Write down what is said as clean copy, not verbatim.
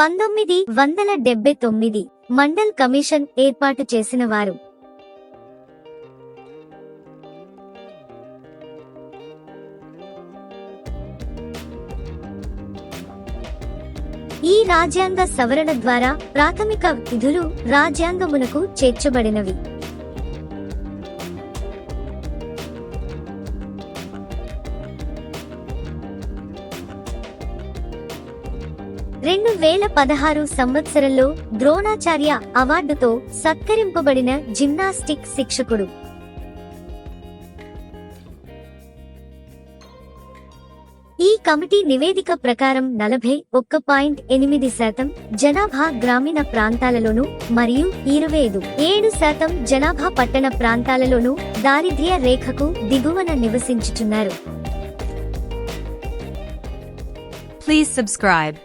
1979 mandal commission ఏర్పాటు చేసిన వారు. ఈ రాజ్యాంగ సవరణ ద్వారా ప్రాథమిక విధులు రాజ్యాంగమునకు చేర్చబడినవి. 2016 సంవత్సరంలో ద్రోణాచార్య అవార్డుతో సత్కరింపబడిన జిమ్నాస్టిక్ శిక్షకుడు. ఈ కమిటీ నివేదిక ప్రకారం 41.8% జనాభా గ్రామీణ ప్రాంతాలలోనూ మరియు 25.7% జనాభా పట్టణ ప్రాంతాలలోనూ దారిద్ర్య రేఖకు దిగువన నివసించుచున్నారు. Please subscribe.